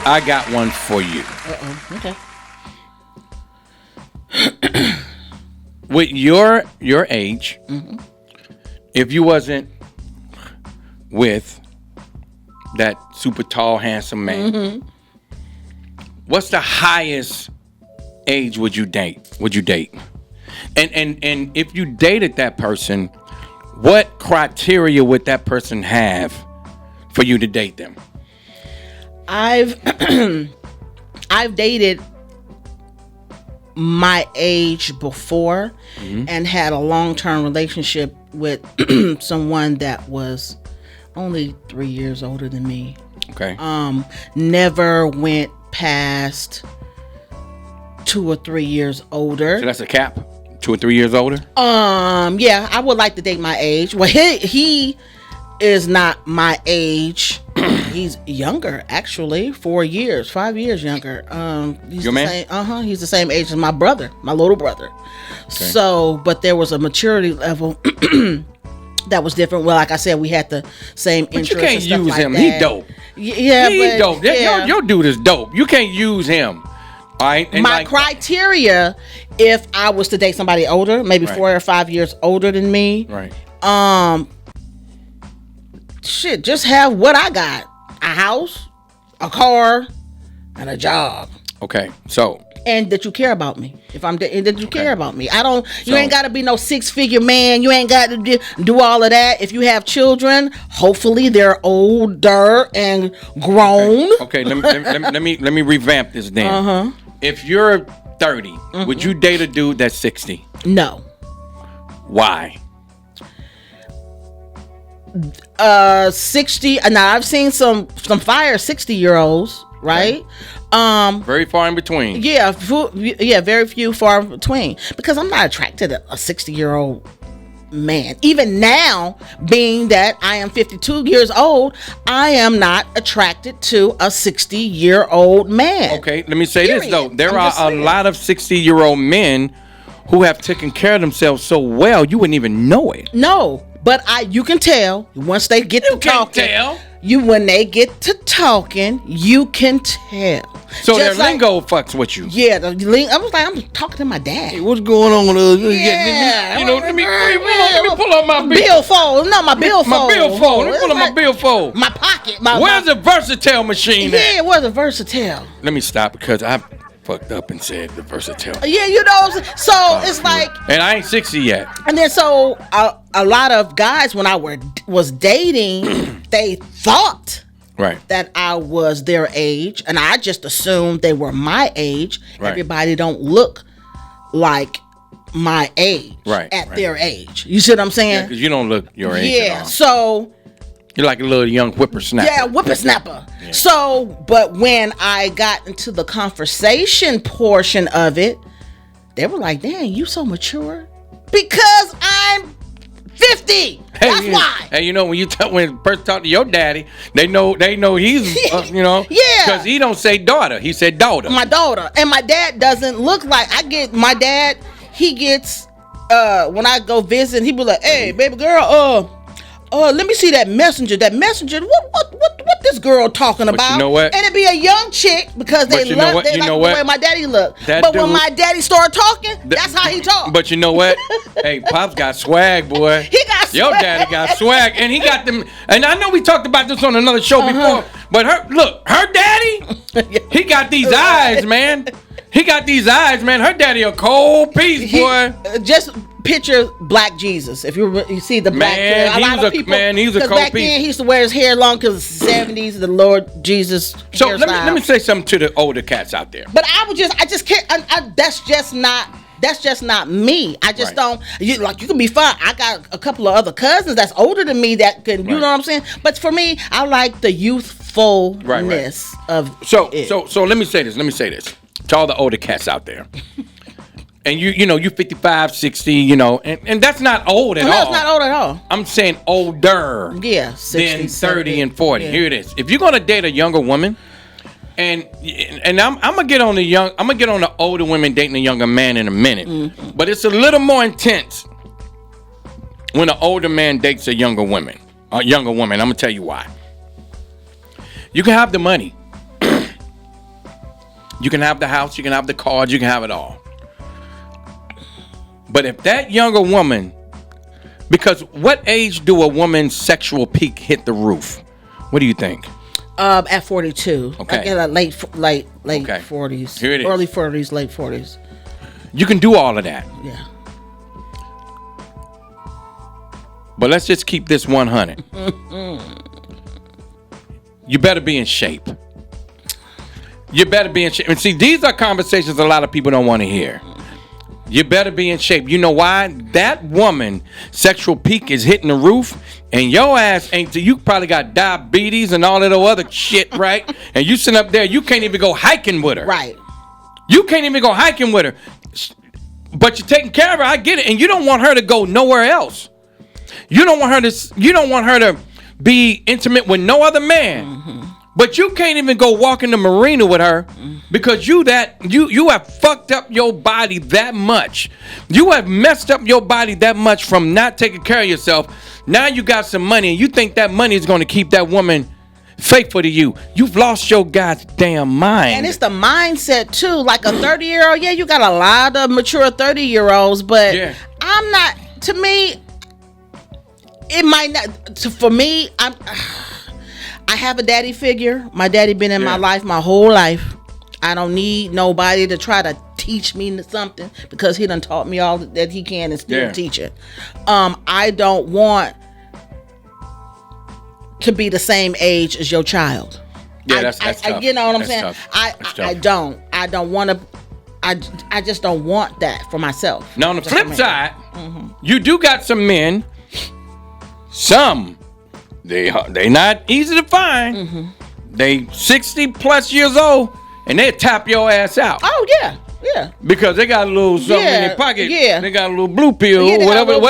I got one for you. Okay. With your age, if you wasn't with that super tall, handsome man, what's the highest age would you date? And if you dated that person, what criteria would that person have for you to date them? I've dated my age before and had a long-term relationship with someone that was only 3 years older than me. Okay. Never went past 2 or 3 years older. So that's a cap? 2 or 3 years older? Yeah, I would like to date my age. Well, he is not my age. He's younger, actually. 5 years younger. He's your man? He's the same age as my brother, my little brother. Okay. So, but there was a maturity level that was different. Well, like I said, we had the same interests. But you can't use him. That. He dope. Yeah, he dope. Yeah. Your dude is dope. You can't use him. All right. And my criteria, if I was to date somebody older, maybe 4 or 5 years older than me, right? Just have what I got: a house, a car, and a job. Okay, so. And that you care about me. If I'm that you care about me. You ain't got to be no 6-figure man. You ain't got to do all of that. If you have children, hopefully they're older and grown. Okay. Let me revamp this then. If you're 30, would you date a dude that's 60? No. Why? 60. Now I've seen some fire 60-year-olds, right? Very far in between. Yeah, very few far in between. Because I'm not attracted to a 60-year-old man. Even now, being that I am 52 years old, I am not attracted to a 60-year-old man. Okay, let me say this though. There are a lot of 60-year-old men who have taken care of themselves so well you wouldn't even know it. No, but you can tell once they get to talking. When they get to talking, you can tell. So their lingo fucks with you. Yeah, the lingo. I was like, I'm talking to my dad. Hey, what's going on with us? Yeah. Let me pull up my billfold. No, my billfold. My billfold. Let me pull up my billfold. My pocket. Where's the Versatile machine at? Yeah, where's the Versatile? Let me stop because I fucked up and said the Versatile. Yeah, you know. So it's like. And I ain't 60 yet. And then so a lot of guys when I was dating, they thought. Right. That I was their age, and I just assumed they were my age. Right. Everybody don't look like my age at their age. You see what I'm saying? Yeah, because you don't look your age at all. So you're like a little young whippersnapper. Yeah, whippersnapper. Yeah. So, but when I got into the conversation portion of it, they were like, "Dang, you so mature," because I'm 50. That's why. Hey, when when a person talk to your daddy, they know he's yeah, because he don't say daughter, he said daughter. My daughter, and my dad doesn't look like my dad. He gets when I go visit, he be like, "Hey, baby girl, let me see that messenger. That messenger. What this girl talking about?" But you know what? And it'd be a young chick because they like the way my daddy look. But when my daddy start talking, that's how he talk. But you know what? Hey, Pop's got swag, boy. He got swag. Your daddy got swag, and he got them. And I know we talked about this on another show before, but her daddy, he got these eyes, man. He got these eyes, man. Her daddy a cold piece, boy. Just picture Black Jesus. If you see the black hair, he was a cold back piece. then he used to wear his hair long because it's the 70s, the Lord Jesus. So let me say something to the older cats out there. But I just can't. That's just not me. I just don't. You can be fun. I got a couple of other cousins that's older than me that can. You know what I'm saying? But for me, I like the youthfulness of it. So let me say this to all the older cats out there. And you 55, 60, and that's not old at all. No, it's not old at all. I'm saying older. Yeah, 60, than 30 and 40. Yeah. Here it is. If you're gonna date a younger woman, and I'm gonna get on the older women dating a younger man in a minute, but it's a little more intense when an older man dates a younger woman. I'm gonna tell you why. You can have the money. You can have the house, you can have the cars, you can have it all. But if that younger woman, because what age do a woman's sexual peak hit the roof? What do you think? At 42. Okay. I get late Okay. 40s. Here it is. Early 40s, late 40s. You can do all of that. Yeah. But let's just keep this 100. You better be in shape. You better be in shape. And see, these are conversations a lot of people don't want to hear. You better be in shape. You know why? That woman sexual peak is hitting the roof, and your ass ain't. You probably got diabetes and all that other shit, right? And you sitting up there, you can't even go hiking with her. Right. You can't even go hiking with her. But you're taking care of her. I get it, and you don't want her to go nowhere else. You don't want her to be intimate with no other man. Mm-hmm. But you can't even go walk in the marina with her because you have fucked up your body that much. You have messed up your body that much from not taking care of yourself. Now you got some money and you think that money is going to keep that woman faithful to you. You've lost your goddamn mind. And it's the mindset too. Like a 30-year-old, yeah, you got a lot of mature 30-year-olds, but yeah. I'm not. To me, it might not. For me, I have a daddy figure. My daddy been in my life my whole life. I don't need nobody to try to teach me something because he done taught me all that he can and still teaching. I don't want to be the same age as your child. Yeah, that's tough. You know what I'm that's saying? Tough. I don't want to. I just don't want that for myself. Now on the flip side, you do got some men. Some. They not easy to find. Mm-hmm. They 60 plus years old and they tap your ass out. Oh yeah. Because they got a little something in their pocket. Yeah. They got a little blue pill. Whatever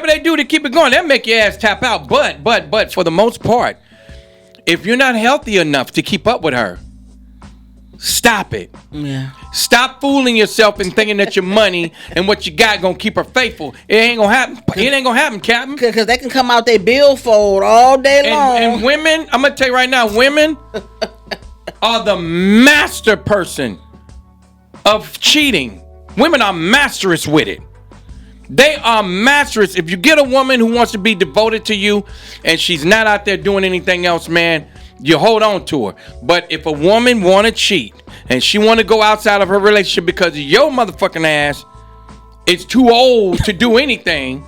they do to keep it going, they'll make your ass tap out. But for the most part, if you're not healthy enough to keep up with her, stop it. Yeah. Stop fooling yourself and thinking that your money and what you got gonna keep her faithful. It ain't gonna happen. It ain't gonna happen, Captain. Because they can come out their billfold all day long. And women, I'm gonna tell you right now, women are the master person of cheating. Women are masterous with it. They are masterous. If you get a woman who wants to be devoted to you and she's not out there doing anything else, man, you hold on to her. But if a woman want to cheat and she want to go outside of her relationship because your motherfucking ass is too old to do anything,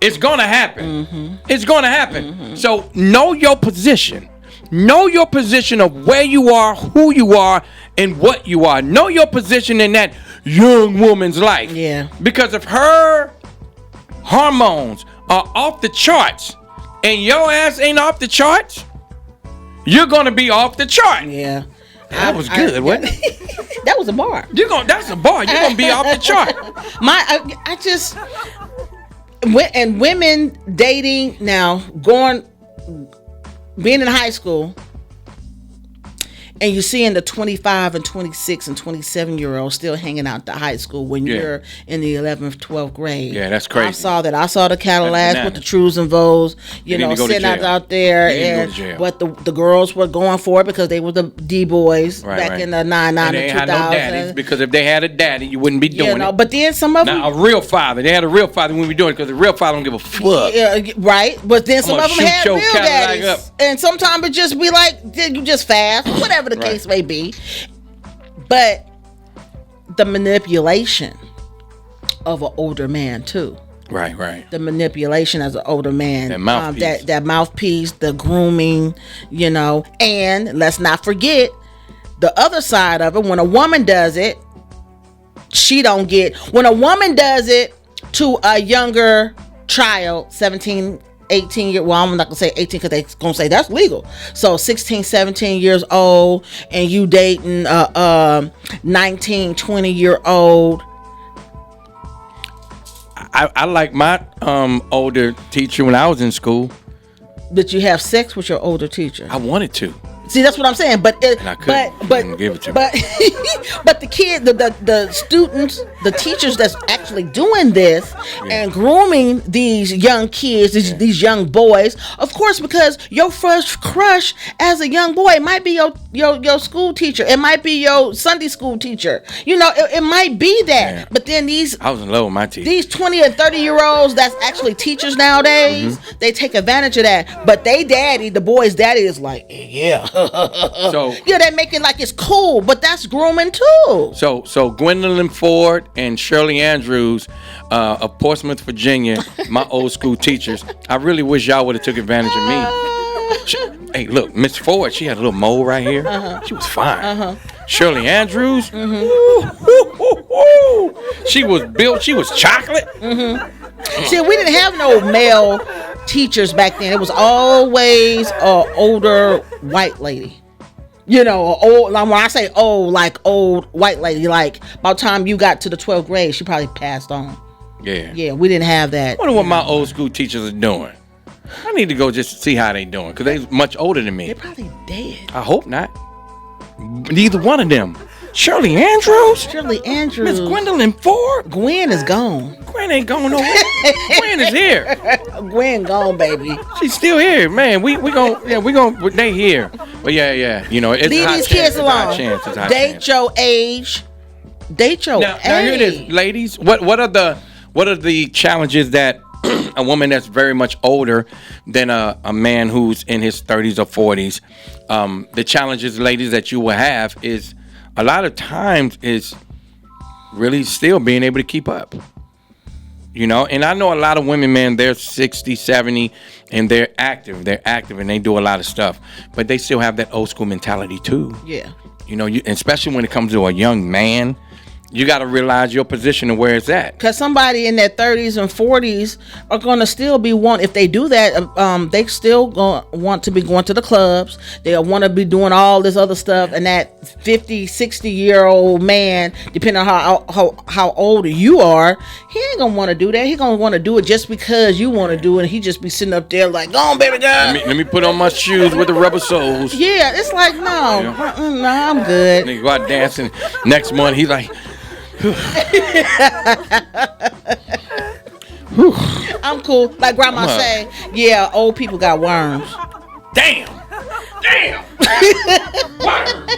it's gonna happen. Mm-hmm. It's gonna happen. Mm-hmm. So know your position. Know your position of where you are, who you are, and what you are. Know your position in that young woman's life. Yeah. Because if her hormones are off the charts and your ass ain't off the charts, you're gonna be off the chart. Yeah, that was good, wasn't it? That was a bar. That's a bar. You're gonna be off the chart. And women dating now, being in high school, and you're seeing the 25 and 26 and 27-year-olds still hanging out to high school when you're in the 11th, 12th grade. Yeah, that's crazy. I saw that. I saw the Cadillacs with the trues and Vows, sitting out there. But the girls were going for it because they were the D-boys back in the 99 and 2000. Had no daddies, because if they had a daddy, you wouldn't be doing it. But then some of them... Now, a real father. They had a real father when we were doing it because the real father don't give a fuck. Yeah, right. But then some of them had real daddies. Up. And sometimes it just be like, you just fast, whatever the case may be. But the manipulation of an older man too. Right. The manipulation as an older man. That mouthpiece. That mouthpiece, the grooming, and let's not forget the other side of it. When a woman does it, when a woman does it to a younger child, 17, 18 years, well, I'm not gonna say 18 because they're gonna say that's legal. So 16, 17 years old, and you dating 19, 20-year-old. I like my older teacher when I was in school. Did you have sex with your older teacher? I wanted to. See, that's what I'm saying. But I couldn't give it to me. But the kid, the students, the teachers that's actually doing this and grooming these young kids, these young boys, of course, because your first crush as a young boy might be your your school teacher. It might be your Sunday school teacher. It might be that. Yeah. But then I was in love with my teacher. these 20 and 30-year-olds that's actually teachers nowadays, they take advantage of that. But the boy's daddy is like, yeah. So they make it like it's cool, but that's grooming too. So Gwendolyn Ford and Shirley Andrews of Portsmouth, Virginia, my old school teachers. I really wish y'all would have took advantage of me. Hey, look, Miss Ford, she had a little mole right here. She was fine. Shirley Andrews, she was built. She was chocolate. See, we didn't have no male teachers back then. It was always an older white lady. Old. Like when I say old, like old white lady, like by the time you got to the 12th grade, she probably passed on. Yeah, we didn't have that. I wonder what my old school teachers are doing. I need to go just see how they doing because they much older than me. They're probably dead. I hope not. Neither one of them. Shirley Andrews, Miss Gwendolyn Ford. Gwen is gone. Gwen ain't going nowhere. Gwen is here. Gwen gone, baby. She's still here, man. We gon' they here. But yeah. It's leave these kids alone. Date your age. Now here it is, ladies. What are the challenges that a woman that's very much older than a man who's in his 30s or 40s? The challenges, ladies, that you will have is a lot of times is really still being able to keep up. And I know a lot of women, man, they're 60, 70, and they're active and they do a lot of stuff, but they still have that old school mentality too. Yeah. Especially when it comes to a young man, you got to realize your position and where it's at. Because somebody in their 30s and 40s are going to still be if they do that, they still going to want to be going to the clubs. They'll want to be doing all this other stuff. And that 50, 60-year-old man, depending on how old you are, he ain't going to want to do that. He going to want to do it just because you want to do it. And he just be sitting up there like, go on, baby girl. Let me put on my shoes with the rubber soles. Yeah, it's like, no, I'm good. Nigga go out dancing. Next month, he's like... I'm cool. Like grandma say, old people got worms. Damn. Worms.